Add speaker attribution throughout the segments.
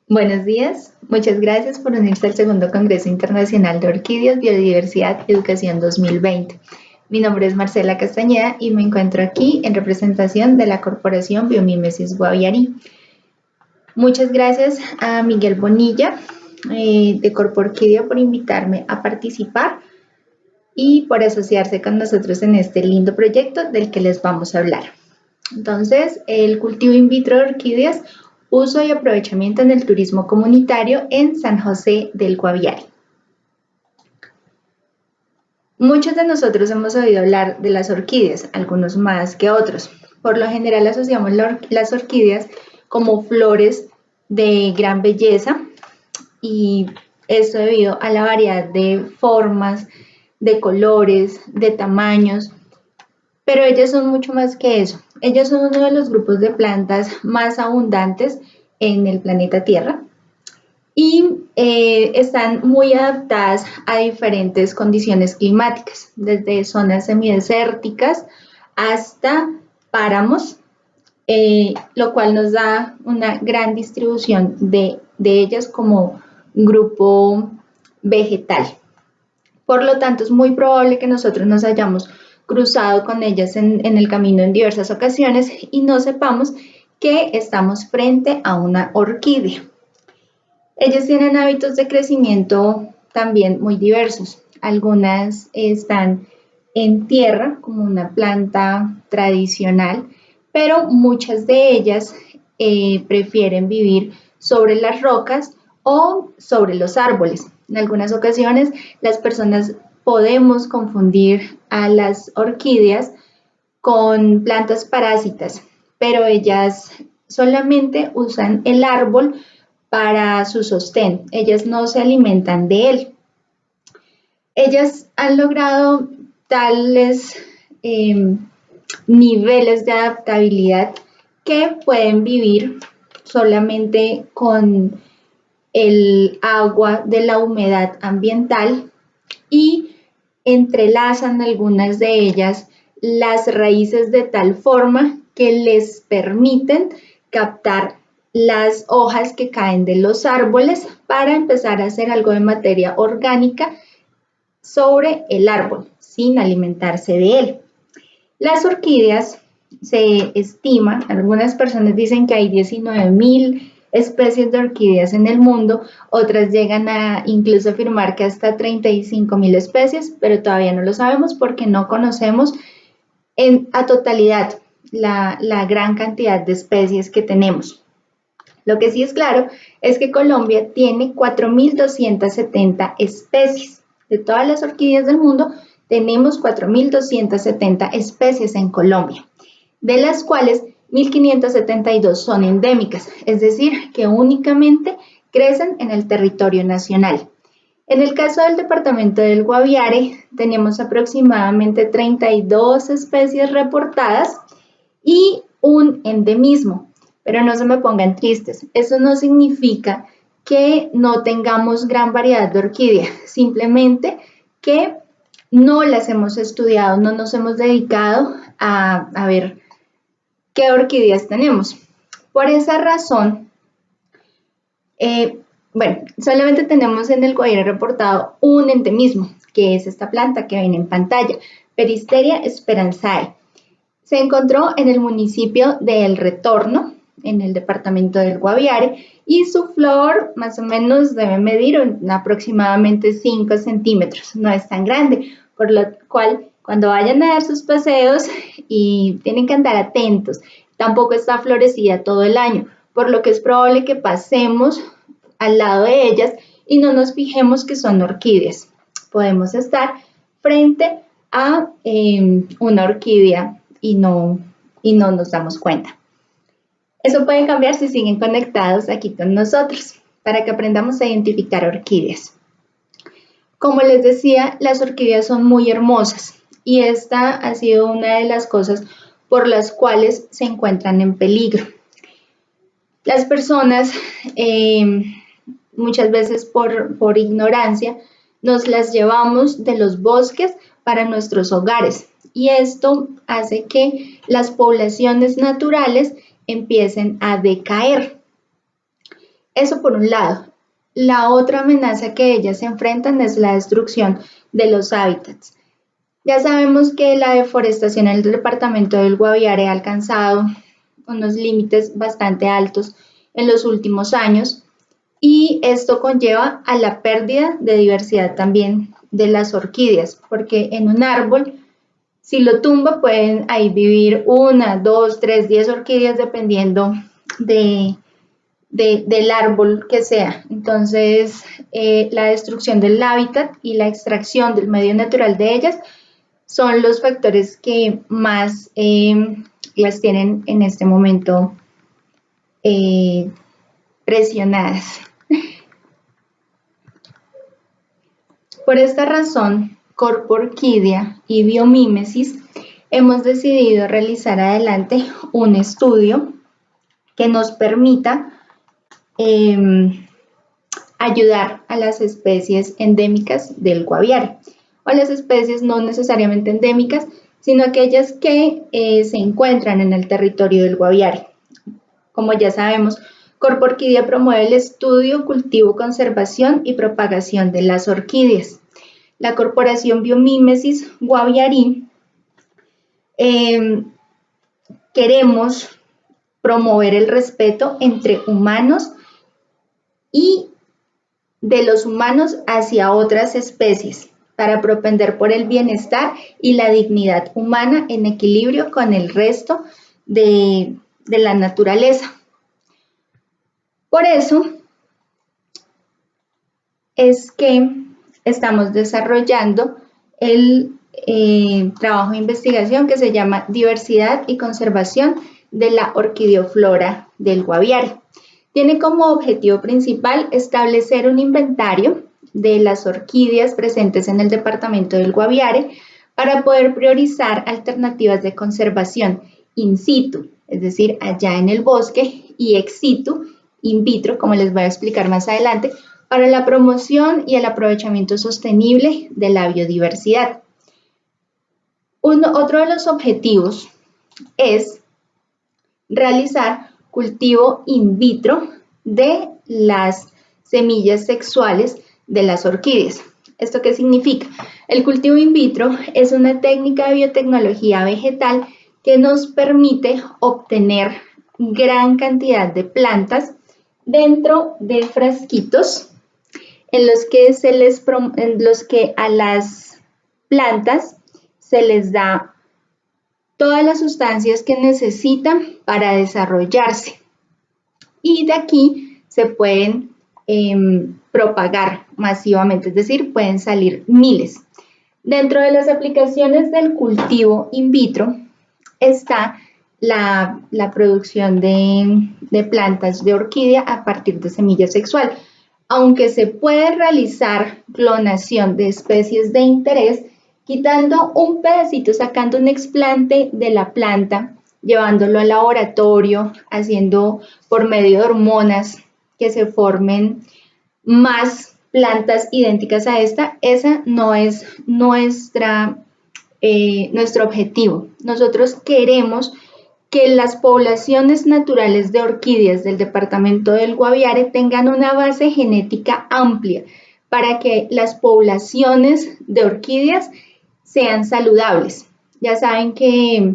Speaker 1: Buenos días, muchas gracias por unirse al segundo Congreso Internacional de Orquídeas, Biodiversidad y Educación 2020. Mi nombre es Marcela Castañeda y me encuentro aquí en representación de la Corporación Biomimesis Guaviare. Muchas gracias a Miguel Bonilla de Corpo Orquídea por invitarme a participar y por asociarse con nosotros en este lindo proyecto del que les vamos a hablar. Entonces, el cultivo in vitro de orquídeas, uso y aprovechamiento en el turismo comunitario en San José del Guaviare. Muchos de nosotros hemos oído hablar de las orquídeas, algunos más que otros. Por lo general asociamos las orquídeas como flores de gran belleza y esto debido a la variedad de formas, de colores, de tamaños, pero ellas son mucho más que eso. Ellas son uno de los grupos de plantas más abundantes en el planeta Tierra y están muy adaptadas a diferentes condiciones climáticas, desde zonas semidesérticas hasta páramos, lo cual nos da una gran distribución de ellas como grupo vegetal. Por lo tanto, es muy probable que nosotros nos hayamos cruzado con ellas en el camino en diversas ocasiones y no sepamos que estamos frente a una orquídea. Ellas tienen hábitos de crecimiento también muy diversos. Algunas están en tierra como una planta tradicional, pero muchas de ellas prefieren vivir sobre las rocas o sobre los árboles. En algunas ocasiones las personas podemos confundir a las orquídeas con plantas parásitas, pero ellas solamente usan el árbol para su sostén. Ellas no se alimentan de él. Ellas han logrado tales niveles de adaptabilidad que pueden vivir solamente con el agua de la humedad ambiental y entrelazan algunas de ellas las raíces de tal forma que les permiten captar las hojas que caen de los árboles para empezar a hacer algo de materia orgánica sobre el árbol sin alimentarse de él. Las orquídeas se estima, algunas personas dicen que hay 19,000 especies de orquídeas en el mundo, otras llegan a incluso afirmar que hasta 35,000 especies, pero todavía no lo sabemos porque no conocemos a totalidad la gran cantidad de especies que tenemos. Lo que sí es claro es que Colombia tiene 4,270 especies. De todas las orquídeas del mundo, tenemos 4,270 especies en Colombia, de las cuales 1,572 son endémicas, es decir, que únicamente crecen en el territorio nacional. En el caso del departamento del Guaviare, tenemos aproximadamente 32 especies reportadas y un endemismo. Pero no se me pongan tristes, eso no significa que no tengamos gran variedad de orquídeas, simplemente que no las hemos estudiado, no nos hemos dedicado a ver qué orquídeas tenemos. Por esa razón, solamente tenemos en el Guaviare reportado un endemismo, que es esta planta que ven en pantalla, Peristeria esperanzae. Se encontró en el municipio de El Retorno, en el departamento del Guaviare, y su flor más o menos debe medir aproximadamente 5 centímetros, no es tan grande, por lo cual cuando vayan a dar sus paseos y tienen que andar atentos, tampoco está florecida todo el año, por lo que es probable que pasemos al lado de ellas y no nos fijemos que son orquídeas. Podemos estar frente a una orquídea y no nos damos cuenta. Eso puede cambiar si siguen conectados aquí con nosotros para que aprendamos a identificar orquídeas. Como les decía, las orquídeas son muy hermosas y esta ha sido una de las cosas por las cuales se encuentran en peligro. Las personas, muchas veces por ignorancia, nos las llevamos de los bosques para nuestros hogares y esto hace que las poblaciones naturales empiecen a decaer. Eso por un lado. La otra amenaza que ellas se enfrentan es la destrucción de los hábitats. Ya sabemos que la deforestación en el departamento del Guaviare ha alcanzado unos límites bastante altos en los últimos años y esto conlleva a la pérdida de diversidad también de las orquídeas, porque en un árbol, si lo tumba, pueden ahí vivir 1, 2, 3, 10 orquídeas dependiendo del árbol que sea. Entonces, la destrucción del hábitat y la extracción del medio natural de ellas son los factores que más las tienen en este momento presionadas. Por esta razón, Corpo Orquídea y Biomímesis hemos decidido realizar adelante un estudio que nos permita ayudar a las especies endémicas del Guaviare o a las especies no necesariamente endémicas, sino aquellas que se encuentran en el territorio del Guaviare. Como ya sabemos, Corpo Orquídea promueve el estudio, cultivo, conservación y propagación de las orquídeas. La Corporación Biomímesis Guaviarí queremos promover el respeto entre humanos y de los humanos hacia otras especies para propender por el bienestar y la dignidad humana en equilibrio con el resto de la naturaleza. Por eso es que estamos desarrollando el trabajo de investigación que se llama Diversidad y Conservación de la Orquideoflora del Guaviare. Tiene como objetivo principal establecer un inventario de las orquídeas presentes en el departamento del Guaviare para poder priorizar alternativas de conservación in situ, es decir, allá en el bosque, y ex situ, in vitro, como les voy a explicar más adelante, para la promoción y el aprovechamiento sostenible de la biodiversidad. Otro de los objetivos es realizar cultivo in vitro de las semillas sexuales de las orquídeas. ¿Esto qué significa? El cultivo in vitro es una técnica de biotecnología vegetal que nos permite obtener gran cantidad de plantas dentro de frasquitos en los que a las plantas se les da todas las sustancias que necesitan para desarrollarse. Y de aquí se pueden propagar masivamente, es decir, pueden salir miles. Dentro de las aplicaciones del cultivo in vitro está la producción de plantas de orquídea a partir de semilla sexual. Aunque se puede realizar clonación de especies de interés, quitando un pedacito, sacando un explante de la planta, llevándolo al laboratorio, haciendo por medio de hormonas que se formen más plantas idénticas a esta, esa no es nuestro objetivo. Nosotros queremos que las poblaciones naturales de orquídeas del departamento del Guaviare tengan una base genética amplia para que las poblaciones de orquídeas sean saludables. Ya saben que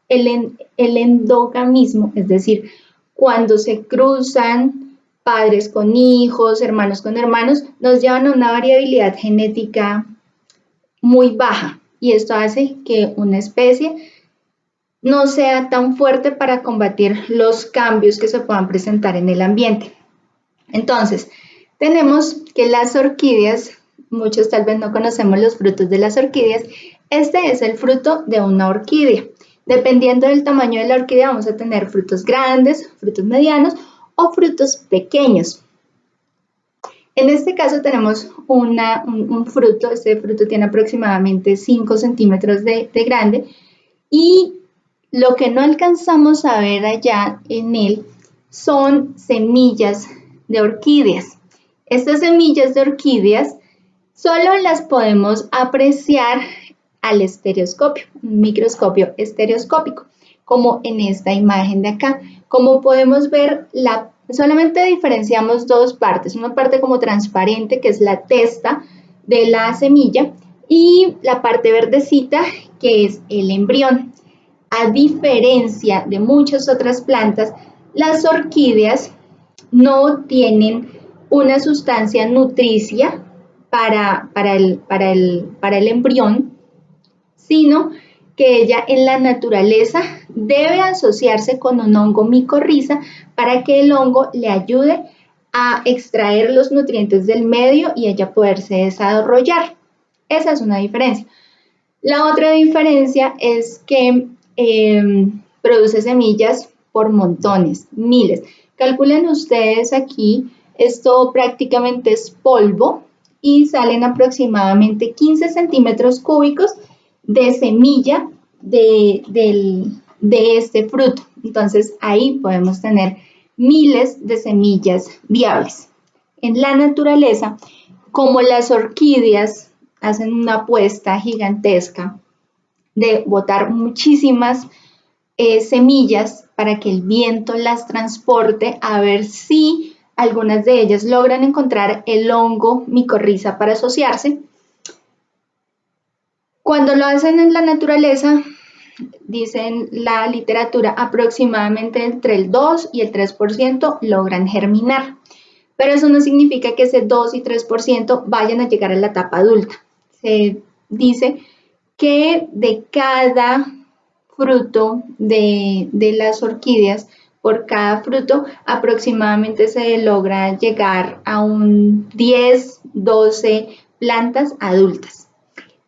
Speaker 1: el endogamismo, es decir, cuando se cruzan padres con hijos, hermanos con hermanos, nos llevan a una variabilidad genética muy baja y esto hace que una especie no sea tan fuerte para combatir los cambios que se puedan presentar en el ambiente. Entonces, tenemos que las orquídeas, muchos tal vez no conocemos los frutos de las orquídeas, este es el fruto de una orquídea. Dependiendo del tamaño de la orquídea vamos a tener frutos grandes, frutos medianos o frutos pequeños. En este caso tenemos un fruto, este fruto tiene aproximadamente 5 centímetros de grande y lo que no alcanzamos a ver allá en él son semillas de orquídeas. Estas semillas de orquídeas solo las podemos apreciar al estereoscopio, un microscopio estereoscópico, como en esta imagen de acá. Como podemos ver, Solamente diferenciamos dos partes, una parte como transparente, que es la testa de la semilla, y la parte verdecita, que es el embrión. A diferencia de muchas otras plantas, las orquídeas no tienen una sustancia nutricia para el embrión, sino que ella en la naturaleza debe asociarse con un hongo micorriza para que el hongo le ayude a extraer los nutrientes del medio y ella poderse desarrollar. Esa es una diferencia. La otra diferencia es que produce semillas por montones, miles. Calculen ustedes aquí, esto prácticamente es polvo y salen aproximadamente 15 centímetros cúbicos de semilla de este fruto. Entonces ahí podemos tener miles de semillas viables. En la naturaleza, como las orquídeas hacen una apuesta gigantesca de botar muchísimas semillas para que el viento las transporte, a ver si algunas de ellas logran encontrar el hongo micorriza para asociarse. Cuando lo hacen en la naturaleza, dicen la literatura, aproximadamente entre el 2 y el 3% logran germinar. Pero eso no significa que ese 2 y 3% vayan a llegar a la etapa adulta. Se dice que de cada fruto de las orquídeas, por cada fruto aproximadamente se logra llegar a un 10, 12 plantas adultas.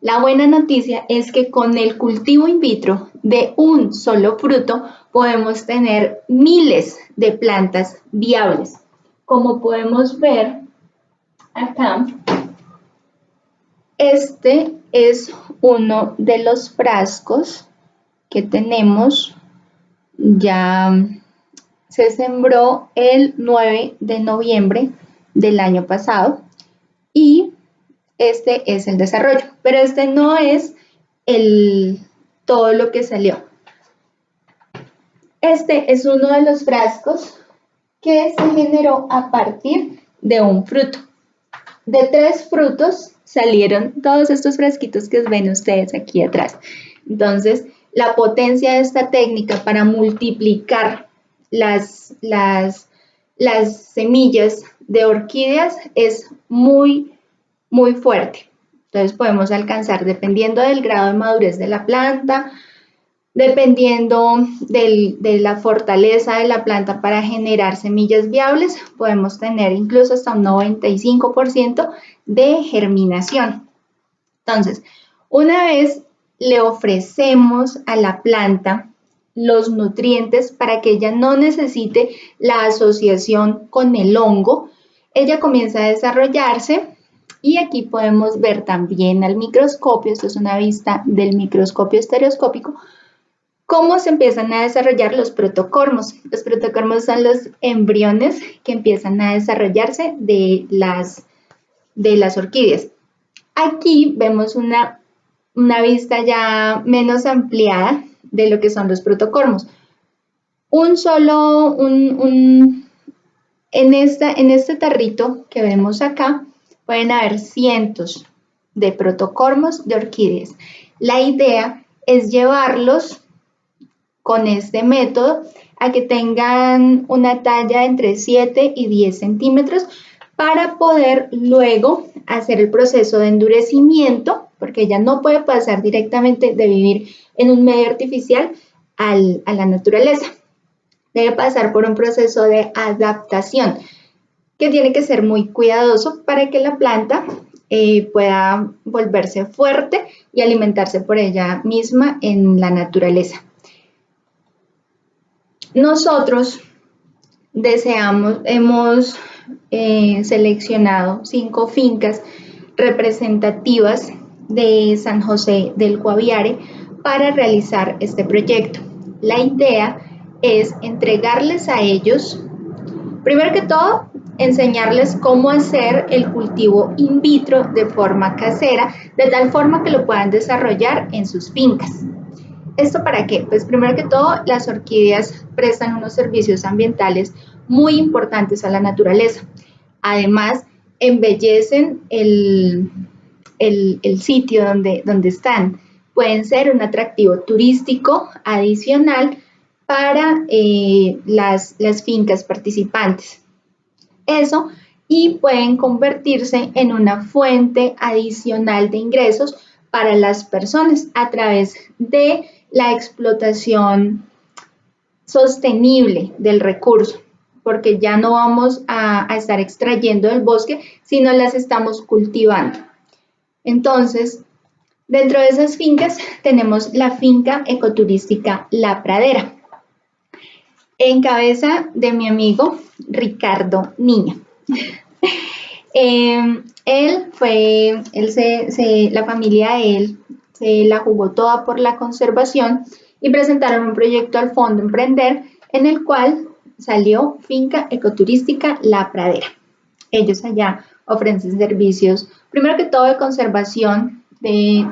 Speaker 1: La buena noticia es que con el cultivo in vitro de un solo fruto podemos tener miles de plantas viables. Como podemos ver acá, este es uno de los frascos que tenemos. Ya se sembró el 9 de noviembre del año pasado y este es el desarrollo, pero este no es todo lo que salió. Este es uno de los frascos que se generó a partir de un fruto. De 3 frutos salieron todos estos frasquitos que ven ustedes aquí atrás. Entonces, la potencia de esta técnica para multiplicar las semillas de orquídeas es muy fuerte. Entonces podemos alcanzar, dependiendo del grado de madurez de la planta, dependiendo de la fortaleza de la planta para generar semillas viables, podemos tener incluso hasta un 95% de germinación. Entonces, una vez le ofrecemos a la planta los nutrientes para que ella no necesite la asociación con el hongo, ella comienza a desarrollarse. Y aquí podemos ver también al microscopio, esto es una vista del microscopio estereoscópico, cómo se empiezan a desarrollar los protocormos. Los protocormos son los embriones que empiezan a desarrollarse de las orquídeas. Aquí vemos una vista ya menos ampliada de lo que son los protocormos. En este tarrito que vemos acá, pueden haber cientos de protocormos de orquídeas. La idea es llevarlos con este método a que tengan una talla entre 7 y 10 centímetros para poder luego hacer el proceso de endurecimiento, porque ella no puede pasar directamente de vivir en un medio artificial a la naturaleza. Debe pasar por un proceso de adaptación que tiene que ser muy cuidadoso para que la planta pueda volverse fuerte y alimentarse por ella misma en la naturaleza. Nosotros hemos seleccionado 5 fincas representativas de San José del Guaviare para realizar este proyecto. La idea es entregarles a ellos, primero que todo, enseñarles cómo hacer el cultivo in vitro de forma casera, de tal forma que lo puedan desarrollar en sus fincas. ¿Esto para qué? Pues primero que todo, las orquídeas prestan unos servicios ambientales muy importantes a la naturaleza. Además, embellecen el sitio donde están. Pueden ser un atractivo turístico adicional para las fincas participantes. Eso, y pueden convertirse en una fuente adicional de ingresos para las personas a través de la explotación sostenible del recurso, porque ya no vamos a estar extrayendo del bosque, sino las estamos cultivando. Entonces, dentro de esas fincas tenemos la finca ecoturística La Pradera, en cabeza de mi amigo Ricardo Niño. La familia de él se la jugó toda por la conservación y presentaron un proyecto al Fondo Emprender en el cual salió Finca Ecoturística La Pradera. Ellos allá ofrecen servicios, primero que todo, de conservación de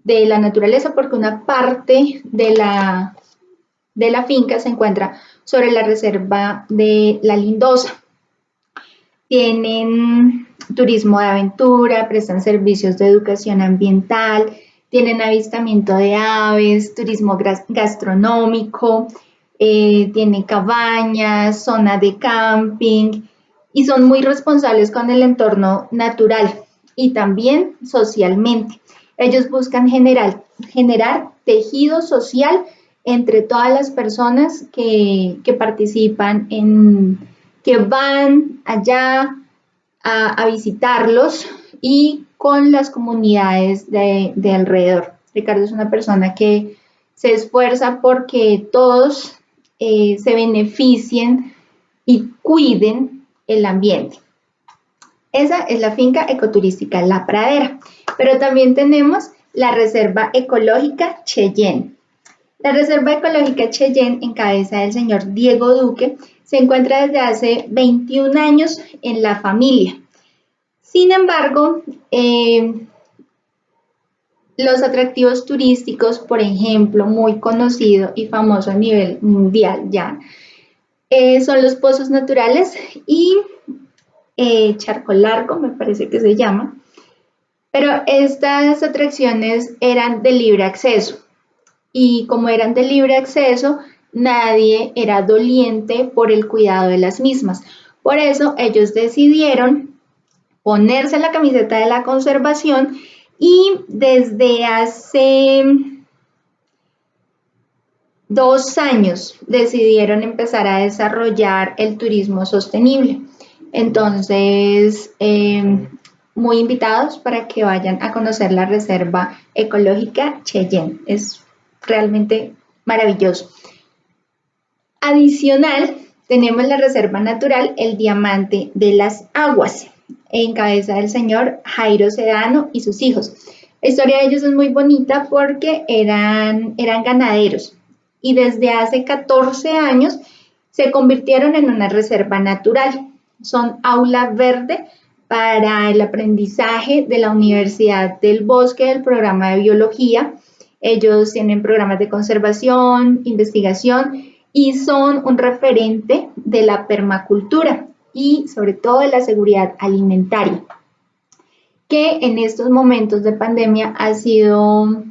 Speaker 1: la naturaleza, porque una parte de la finca se encuentra sobre la reserva de La Lindosa. Tienen turismo de aventura, prestan servicios de educación ambiental, tienen avistamiento de aves, turismo gastronómico, tienen cabañas, zona de camping y son muy responsables con el entorno natural y también socialmente. Ellos buscan generar tejido social entre todas las personas que participan que van allá a visitarlos y con las comunidades de alrededor. Ricardo es una persona que se esfuerza porque todos se beneficien y cuiden el ambiente. Esa es la finca ecoturística La Pradera, pero también tenemos la Reserva Ecológica Cheyenne. La Reserva Ecológica Cheyenne, en cabeza del señor Diego Duque, se encuentra desde hace 21 años en la familia. Sin embargo, los atractivos turísticos, por ejemplo, muy conocido y famoso a nivel mundial ya, son los pozos naturales y Charco Largo, me parece que se llama. Pero estas atracciones eran de libre acceso. Y como eran de libre acceso, nadie era doliente por el cuidado de las mismas. Por eso ellos decidieron ponerse la camiseta de la conservación y desde hace 2 años decidieron empezar a desarrollar el turismo sostenible. Entonces, muy invitados para que vayan a conocer la Reserva Ecológica Cheyenne. Es realmente maravilloso. Adicional, tenemos la Reserva Natural El Diamante de las Aguas, en cabeza del señor Jairo Sedano y sus hijos. La historia de ellos es muy bonita porque eran ganaderos y desde hace 14 años se convirtieron en una reserva natural. Son aula verde para el aprendizaje de la Universidad del Bosque del programa de biología. Ellos tienen programas de conservación, investigación y son un referente de la permacultura y sobre todo de la seguridad alimentaria, que en estos momentos de pandemia ha sido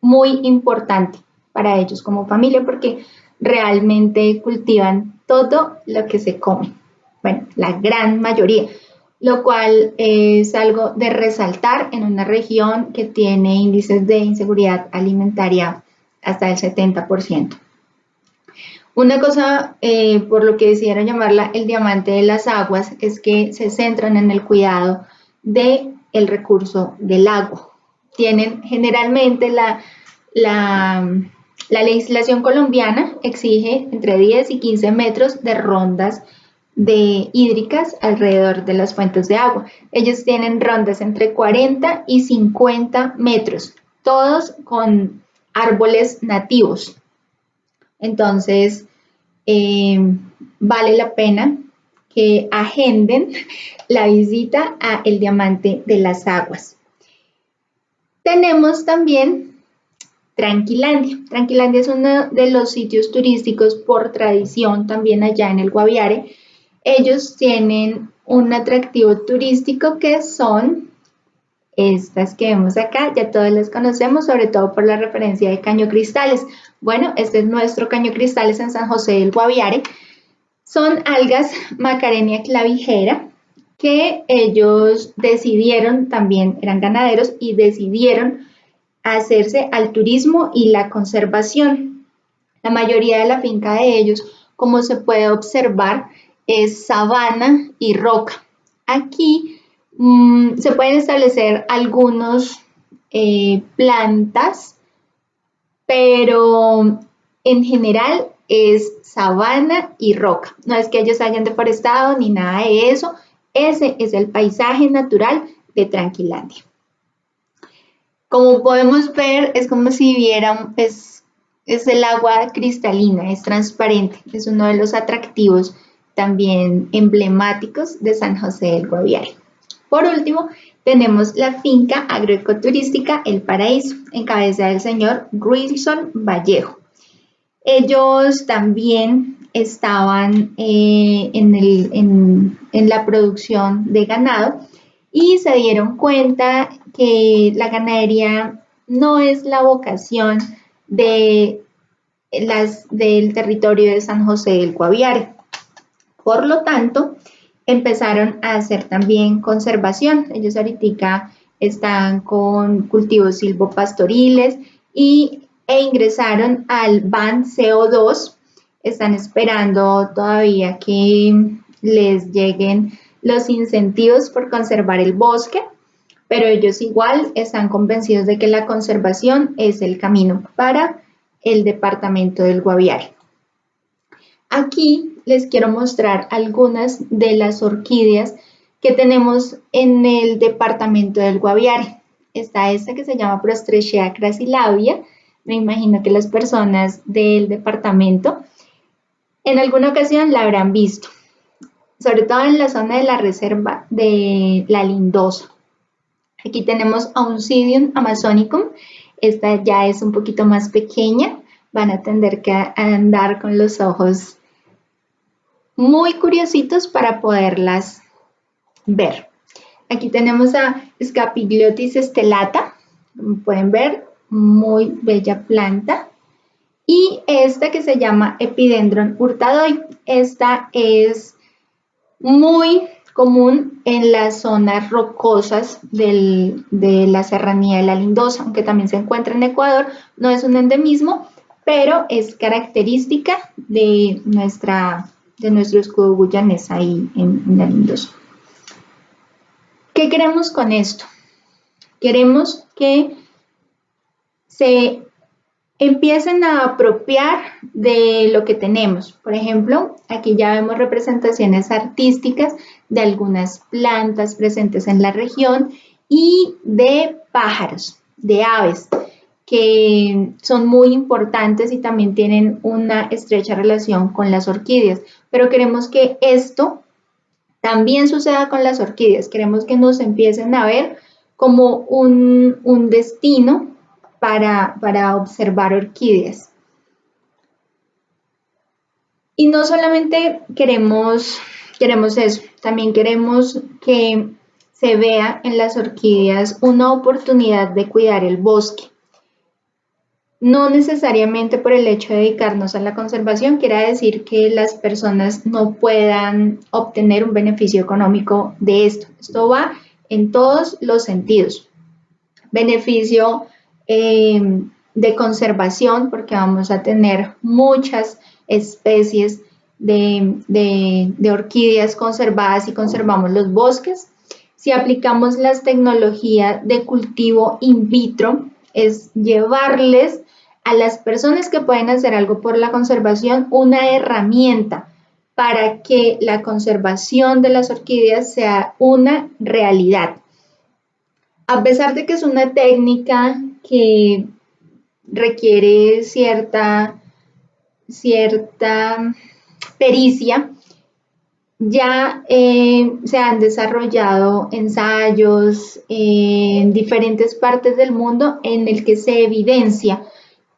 Speaker 1: muy importante para ellos como familia porque realmente cultivan todo lo que se come. Bueno, la gran mayoría, lo cual es algo de resaltar en una región que tiene índices de inseguridad alimentaria hasta el 70%. Una cosa por lo que decidieron llamarla el diamante de las aguas es que se centran en el cuidado del recurso del agua. Tienen generalmente la legislación colombiana exige entre 10 y 15 metros de rondas hídricas alrededor de las fuentes de agua. Ellos tienen rondas entre 40 y 50 metros, todos con árboles nativos. Entonces, vale la pena que agenden la visita a El Diamante de las Aguas. Tenemos también Tranquilandia. Tranquilandia es uno de los sitios turísticos por tradición también allá en el Guaviare. Ellos tienen un atractivo turístico que son estas que vemos acá, ya todas las conocemos, sobre todo por la referencia de Caño Cristales. Bueno, este es nuestro Caño Cristales en San José del Guaviare. Son algas Macarenia clavijera que ellos decidieron, también eran ganaderos y decidieron hacerse al turismo y la conservación. La mayoría de la finca de ellos, como se puede observar, es sabana y roca. Aquí se pueden establecer algunos plantas, pero en general es sabana y roca. No es que ellos hayan deforestado ni nada de eso. Ese es el paisaje natural de Tranquilandia. Como podemos ver, es como si vieran, es el agua cristalina, es transparente. Es uno de los atractivos también emblemáticos de San José del Guaviare. Por último, tenemos la finca agroecoturística El Paraíso, en cabeza del señor Wilson Vallejo. Ellos también estaban en la producción de ganado y se dieron cuenta que la ganadería no es la vocación del territorio de San José del Guaviare. Por lo tanto, empezaron a hacer también conservación. Ellos ahorita están con cultivos silvopastoriles e ingresaron al BAN CO2. Están esperando todavía que les lleguen los incentivos por conservar el bosque, pero ellos igual están convencidos de que la conservación es el camino para el departamento del Guaviare. Aquí les quiero mostrar algunas de las orquídeas que tenemos en el departamento del Guaviare. Está esta que se llama Prostrechea crassilabia. Me imagino que las personas del departamento en alguna ocasión la habrán visto, sobre todo en la zona de la reserva de la Lindosa. Aquí tenemos Oncidium amazonicum. Esta ya es un poquito más pequeña. Van a tener que andar con los ojos muy curiositos para poderlas ver. Aquí tenemos a Scapigliotis stellata, como pueden ver, muy bella planta. Y esta que se llama Epidendron hurtadoi. Esta es muy común en las zonas rocosas de la serranía de la Lindosa, aunque también se encuentra en Ecuador. No es un endemismo, pero es característica de nuestro escudo guyanés ahí en la Lindosa. ¿Qué queremos con esto? Queremos que se empiecen a apropiar de lo que tenemos. Por ejemplo, aquí ya vemos representaciones artísticas de algunas plantas presentes en la región y de pájaros, de aves, que son muy importantes y también tienen una estrecha relación con las orquídeas. Pero queremos que esto también suceda con las orquídeas. Queremos que nos empiecen a ver como un destino para observar orquídeas. Y no solamente queremos eso, también queremos que se vea en las orquídeas una oportunidad de cuidar el bosque. No necesariamente por el hecho de dedicarnos a la conservación quiere decir que las personas no puedan obtener un beneficio económico de esto. Esto va en todos los sentidos. Beneficio de conservación, porque vamos a tener muchas especies de orquídeas conservadas y conservamos los bosques. Si aplicamos las tecnologías de cultivo in vitro, es llevarles a las personas que pueden hacer algo por la conservación una herramienta para que la conservación de las orquídeas sea una realidad. A pesar de que es una técnica que requiere cierta pericia, ya se han desarrollado ensayos en diferentes partes del mundo en el que se evidencia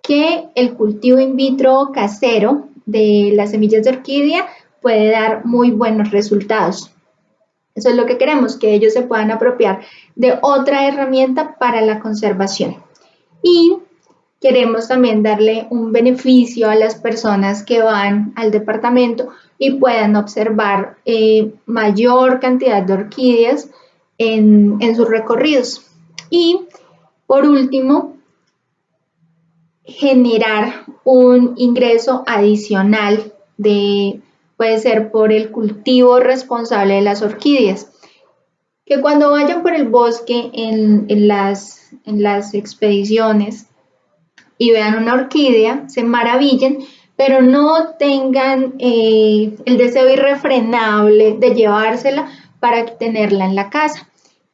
Speaker 1: que el cultivo in vitro casero de las semillas de orquídea puede dar muy buenos resultados. Eso es lo que queremos, que ellos se puedan apropiar de otra herramienta para la conservación. Y queremos también darle un beneficio a las personas que van al departamento y puedan observar mayor cantidad de orquídeas en sus recorridos. Y por último, generar un ingreso adicional puede ser por el cultivo responsable de las orquídeas. Que cuando vayan por el bosque en las expediciones y vean una orquídea, se maravillen, pero no tengan el deseo irrefrenable de llevársela para tenerla en la casa.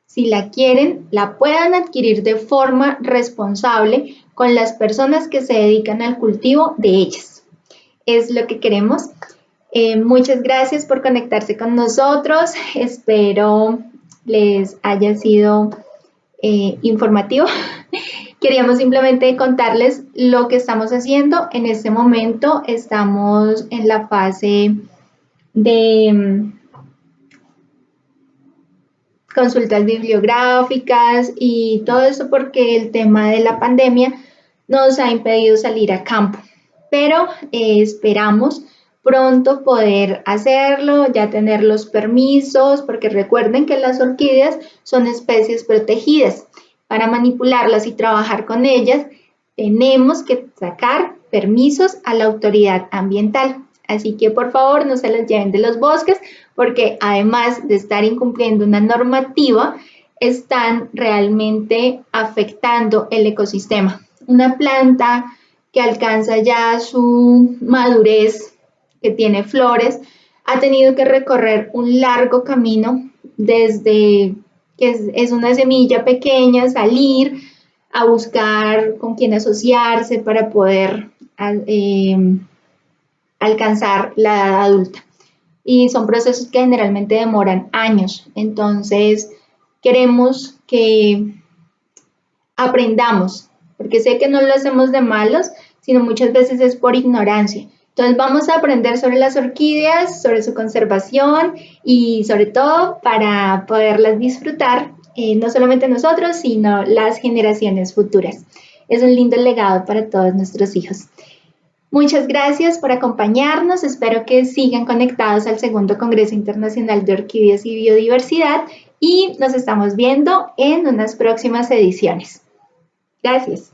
Speaker 1: Si la quieren, la puedan adquirir de forma responsable con las personas que se dedican al cultivo de ellas. Es lo que queremos. Muchas gracias por conectarse con nosotros. Espero les haya sido informativo. Queríamos simplemente contarles lo que estamos haciendo. En este momento estamos en la fase de consultas bibliográficas y todo eso porque el tema de la pandemia nos ha impedido salir a campo. Pero esperamos pronto poder hacerlo, ya tener los permisos, porque recuerden que las orquídeas son especies protegidas. Para manipularlas y trabajar con ellas, tenemos que sacar permisos a la autoridad ambiental. Así que por favor no se las lleven de los bosques, porque además de estar incumpliendo una normativa, están realmente afectando el ecosistema. Una planta que alcanza ya su madurez, que tiene flores, ha tenido que recorrer un largo camino desde que es una semilla pequeña, salir a buscar con quién asociarse para poder alcanzar la edad adulta. Y son procesos que generalmente demoran años. Entonces, queremos que aprendamos, porque sé que no lo hacemos de malos, sino muchas veces es por ignorancia. Entonces vamos a aprender sobre las orquídeas, sobre su conservación y sobre todo para poderlas disfrutar, no solamente nosotros, sino las generaciones futuras. Es un lindo legado para todos nuestros hijos. Muchas gracias por acompañarnos. Espero que sigan conectados al segundo Congreso Internacional de Orquídeas y Biodiversidad y nos estamos viendo en unas próximas ediciones. Gracias.